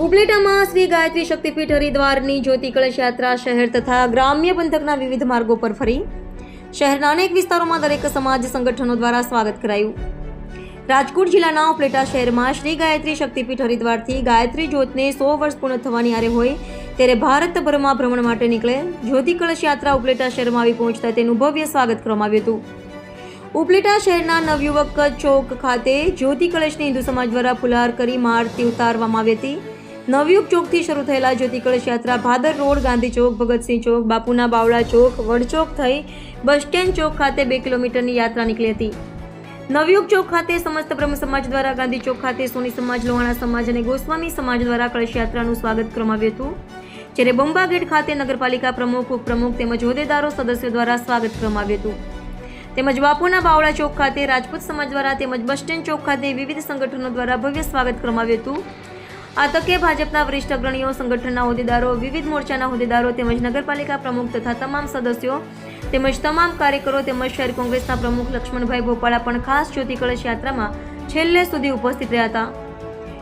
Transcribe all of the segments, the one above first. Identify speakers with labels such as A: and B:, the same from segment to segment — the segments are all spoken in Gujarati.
A: ઉપલેટામાં શ્રી ગાયત્રી શક્તિપીઠ હરિદ્વારની જ્યોતિ કળશ યાત્રા શહેર તથા ગ્રામ્ય પંથકના વિવિધ માર્ગો પર ફરી શહેરના અનેક વિસ્તારોમાં દરેક સમાજ સંગઠનો દ્વારા સ્વાગત કરાયું. રાજકોટ જિલ્લાના ઉપલેટા શહેરમાં શ્રી ગાયત્રી શક્તિપીઠ હરિદ્વારથી ગાયત્રી જ્યોતને 100 વર્ષ પૂર્ણ થવાની આરે હોય ત્યારે ભારતભરમાં ભ્રમણ માટે નીકળે જ્યોતિ કળશ યાત્રા ઉપલેટા શહેરમાં આવી પહોંચતા તેનું ભવ્ય સ્વાગત કરવામાં આવ્યું હતું. ઉપલેટા શહેરના નવયુવક ચોક ખાતે જ્યોતિ કળશની હિન્દુ સમાજ દ્વારા ફુલહાર કરી આરતી ઉતારવામાં આવી હતી. નવયુગ ચોકથી શરૂ થયેલા જ્યોતિ કળશ યાત્રા ભાદર રોડ, ગાંધી ચોક, ભગતસિંહ ચોક, બાપુના બાવળા ચોક, વડચોક થઈ બસ સ્ટેન્ડ ચોક ખાતે 2 કિલોમીટરની યાત્રા નીકળી હતી. નવયુગ ચોક ખાતે સમસ્ત બ્રહ્મ સમાજ દ્વારા, ગાંધી ચોક ખાતે સોની સમાજ, લોહાણા સમાજ અને ગોસ્વામી સમાજ દ્વારા કળશ યાત્રાનું સ્વાગત કરવામાં આવ્યું હતું. જ્યારે બંબા ગેટ ખાતે નગરપાલિકા પ્રમુખ, ઉપપ્રમુખ તેમજ હોદ્દેદારો સદસ્યો દ્વારા સ્વાગત કરવામાં આવ્યું હતું. તેમજ બાપુના બાવળા ચોક ખાતે રાજપૂત સમાજ દ્વારા તેમજ બસ સ્ટેન્ડ ચોક ખાતે વિવિધ સંગઠનો દ્વારા ભવ્ય સ્વાગત કરવામાં આવ્યું હતું. આ તકે ભાજપના વરિષ્ઠ અગ્રણીઓ, સંગઠનના હોદ્દેદારો, વિવિધ મોરચાના હોદ્દેદારો તેમજ નગરપાલિકા પ્રમુખ તથા તમામ સદસ્યો તેમજ તમામ કાર્યકરો તેમજ શહેર કોંગ્રેસના પ્રમુખ લક્ષ્મણભાઈ ભોપાળા પણ ખાસ જ્યોતિ કળશ યાત્રામાં છેલ્લે સુધી ઉપસ્થિત રહ્યા હતા.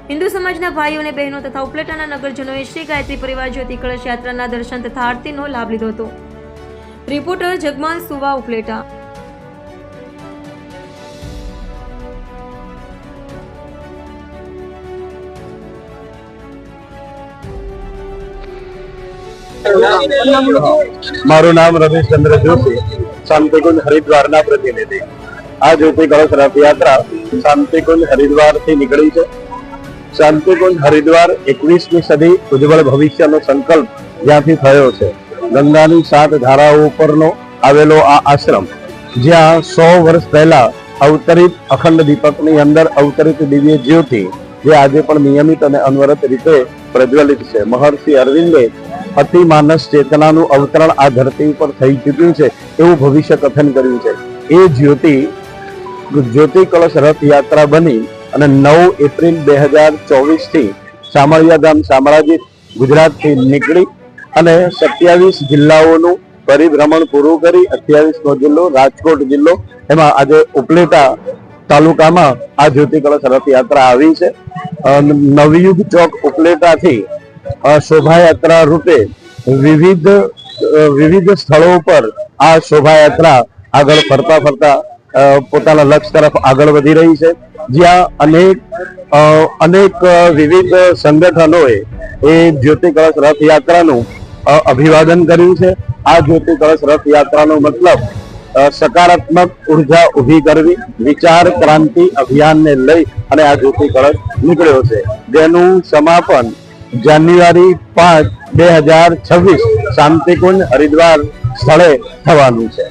A: હિન્દુ સમાજના ભાઈઓ અને બહેનો તથા ઉપલેટાના નગરજનોએ શ્રી ગાયત્રી પરિવાર જ્યોતિ કળશ યાત્રાના દર્શન તથા આરતીનો લાભ લીધો હતો. રિપોર્ટર જગમાલ સુવા, ઉપલેટા.
B: મારું નામ રમેશચંદ્ર જોશી, શાંતિકુંજ હરિદ્વારના પ્રતિનિધિ. આ જ્યોતિ કળશ રથયાત્રા શાંતિકુંજ હરિદ્વારથી નીકળી છે. શાંતિકુંજ હરિદ્વાર 21મી સદી ઉજ્જવળ ભવિષ્યનો સંકલ્પ જ્યાંથી થયો છે. ગંગાની 7 ધારાઓ ઉપરનો આવેલો આ આશ્રમ, જ્યાં 100 વર્ષ પહેલા અવતરિત અખંડ દીપકની અંદર અવતરિત દિવ્ય જ્યોતિ, જે આજે પણ નિયમિત અને અનવરત રીતે પ્રજ્વલિત છે. મહર્ષિ અરવિંદે અતિ માનસ ચેતનાનું અવતરણ આ ધરતી ઉપર થઈ ચૂક્યું છે એવું ભવિષ્ય કથન કર્યું છે. એ જ્યોતિ કળશ રથયાત્રા બની અને 9 એપ્રિલ 2024 થી શામળિયાધામ શામળાજી ગુજરાતથી નીકળી અને 27 જિલ્લાઓનું પરિભ્રમણ પૂરું કરી 28મો જિલ્લો રાજકોટ જિલ્લો, એમાં આજે ઉપલેટા તાલુકામાં આ જ્યોતિ કળશ રથયાત્રા આવી છે. નવયુગ ચોક ઉપલેટાથી શોભાયાત્રા રૂપે વિવિધ સ્થળો પર આ શોભાયાત્રા આગળ ફરતા પોતાના લક્ષ્ય તરફ આગળ વધી રહી છે. જ્યાં અનેક વિવિધ સંગઠનોએ એ જ્યોતિ કળશ રથયાત્રાનું અભિવાદન કર્યું છે. આ જ્યોતિ કળશ રથયાત્રાનો મતલબ સકારાત્મક ઉર્જા ઊભી કરવી, વિચાર ક્રાંતિ અભિયાનને લઈ અને આ જ્યોતિ કળશ નીકળ્યો છે, જેનું સમાપન જાન્યુઆરી 5, 2026 શાંતિકુંજ હરિદ્વાર સ્થળે થવાનું છે.